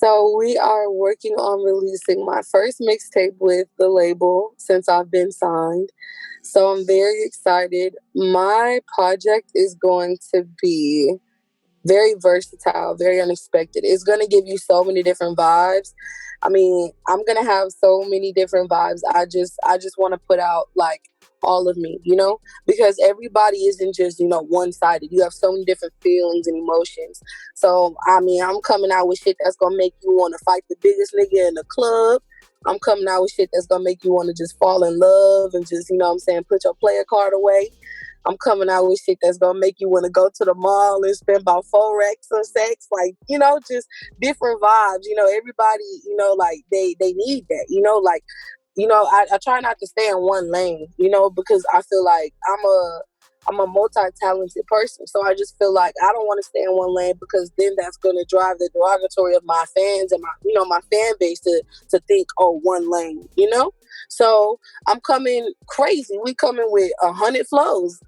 So we are working on releasing my first mixtape with the label since I've been signed. So I'm very excited. My project is going to be very versatile, very unexpected. It's going to give you so many different vibes. I mean, I'm going to have so many different vibes. I just want to put out like all of me, because everybody isn't just, one-sided. You have so many different feelings and emotions. So, I mean, I'm coming out with shit that's going to make you want to fight the biggest nigga in the club. I'm coming out with shit that's going to make you want to just fall in love and just, put your player card away. I'm coming out with shit that's gonna make you want to go to the mall and spend about 4 racks on sex, like, just different vibes. Everybody, like they need that. I try not to stay in one lane, because I feel like I'm a multi-talented person. So I just feel like I don't want to stay in one lane because then that's going to drive the derogatory of my fans and my fan base to think, oh, one lane, So I'm coming crazy. We coming with 100 flows.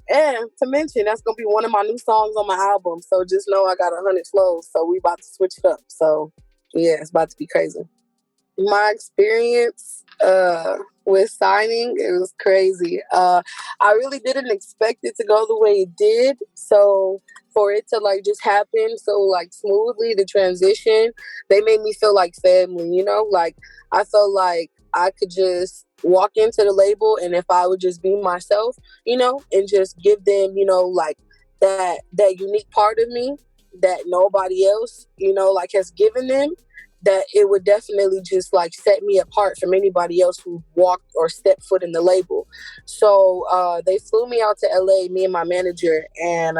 And to mention, that's going to be one of my new songs on my album. So just know I got 100 flows. So we about to switch it up. So yeah, it's about to be crazy. My experience with signing, it was crazy. I really didn't expect it to go the way it did. So for it to like just happen so like smoothly, the transition, they made me feel like family, like I felt like I could just walk into the label and if I would just be myself, and just give them, like that unique part of me that nobody else, like has given them, that it would definitely just like set me apart from anybody else who walked or stepped foot in the label. So they flew me out to LA, me and my manager, and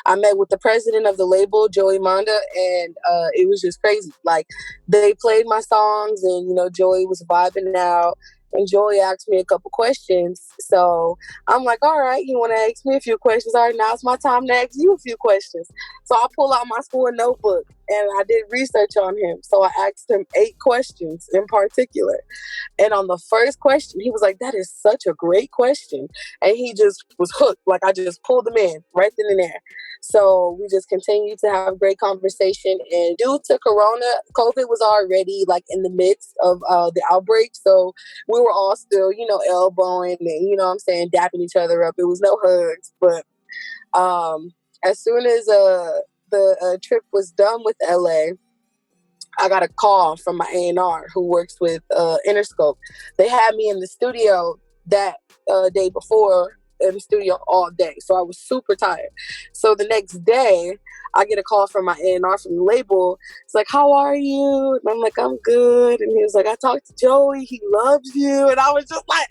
I met with the president of the label, Joey Manda, and it was just crazy. Like they played my songs and, Joey was vibing out. And Joey asked me a couple questions. So I'm like, all right, you want to ask me a few questions? All right, now it's my time to ask you a few questions. So I pull out my school notebook and I did research on him. So I asked him 8 questions in particular. And on the first question, he was like, that is such a great question. And he just was hooked. Like I just pulled him in right then and there. So we just continued to have great conversation. And due to Corona, COVID was already like in the midst of the outbreak. So we were all still, elbowing and, dapping each other up. It was no hugs. But as soon as the trip was done with LA, I got a call from my A&R who works with Interscope. They had me in the studio that day before, in the studio all day. So I was super tired. So the next day, I get a call from my A&R from the label. It's like, how are you? And I'm like, I'm good. And he was like, I talked to Joey. He loves you. And I was just like,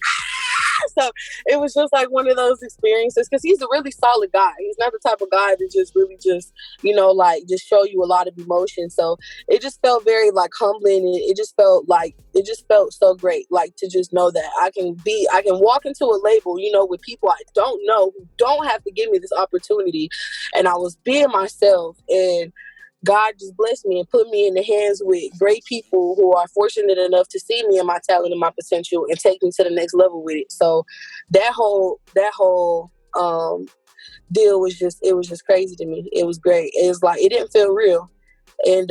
so it was just like one of those experiences because he's a really solid guy. He's not the type of guy to just really just, like just show you a lot of emotion. So it just felt very like humbling. It just felt so great. Like to just know that I can walk into a label, with people I don't know who don't have to give me this opportunity. And I was being myself and God just blessed me and put me in the hands with great people who are fortunate enough to see me and my talent and my potential and take me to the next level with it. So that whole deal was just crazy to me. It was great. It was like, it didn't feel real. And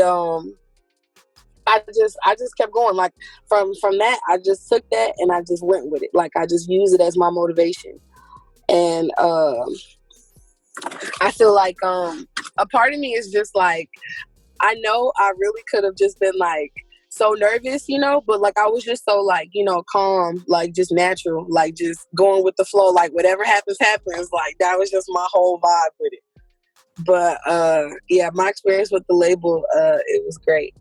I just kept going. Like from that, I just took that and I just went with it. Like I just used it as my motivation. And I feel like a part of me is just like, I know I really could have just been like so nervous, but like I was just so like, calm, like just natural, like just going with the flow, like whatever happens. Like that was just my whole vibe with it. But yeah, my experience with the label, it was great.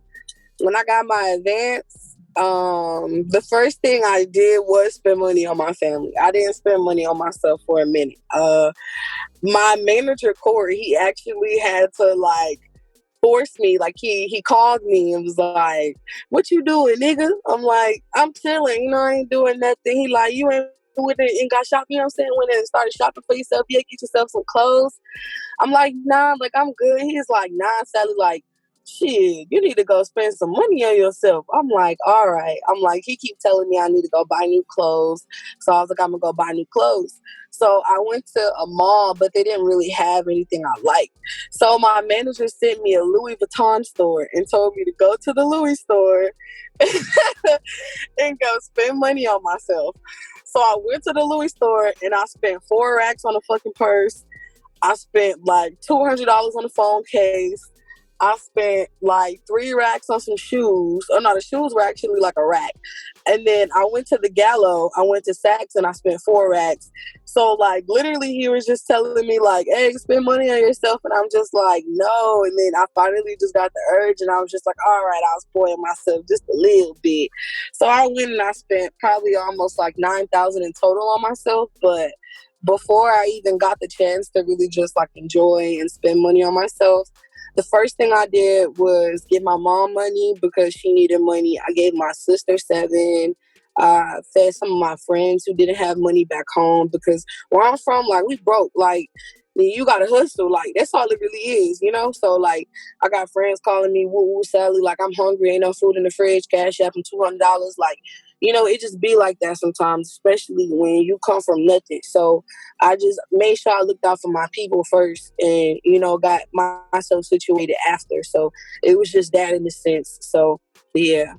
When I got my advance, the first thing I did was spend money on my family. I didn't spend money on myself for a minute. My manager, Corey, he actually had to like force me. Like he called me and was like, what you doing, nigga? I'm like, I'm chilling, I ain't doing nothing. He like, you ain't with it and got shopping, went in and started shopping for yourself. Yeah, get yourself some clothes. I'm like, nah, like I'm good. He's like, nah, Sally, like shit, you need to go spend some money on yourself. I'm like, all right. I'm like, he keep telling me I need to go buy new clothes. So I was like, I'm gonna go buy new clothes. So I went to a mall, but they didn't really have anything I liked. So my manager sent me a Louis Vuitton store and told me to go to the Louis store and go spend money on myself. So I went to the Louis store and I spent 4 racks on a fucking purse. I spent like $200 on the phone case. I spent like 3 racks on some shoes. Oh no, the shoes were actually like a rack. And then I went to the Gallo. I went to Saks and I spent 4 racks. So like literally he was just telling me like, hey, spend money on yourself. And I'm just like, no. And then I finally just got the urge and I was just like, all right, I'll spoil myself just a little bit. So I went and I spent probably almost like $9,000 in total on myself. But before I even got the chance to really just like enjoy and spend money on myself, the first thing I did was give my mom money because she needed money. I gave my sister 7. I fed some of my friends who didn't have money back home because where I'm from, like, we broke. Like, you gotta hustle. Like, that's all it really is, you know? So, like, I got friends calling me, woo woo, Sally, like, I'm hungry, ain't no food in the fridge, cash app, and $200. Like, you know, it just be like that sometimes, especially when you come from nothing. So I just made sure I looked out for my people first and, you know, got myself situated after. So it was just that in a sense. So, yeah.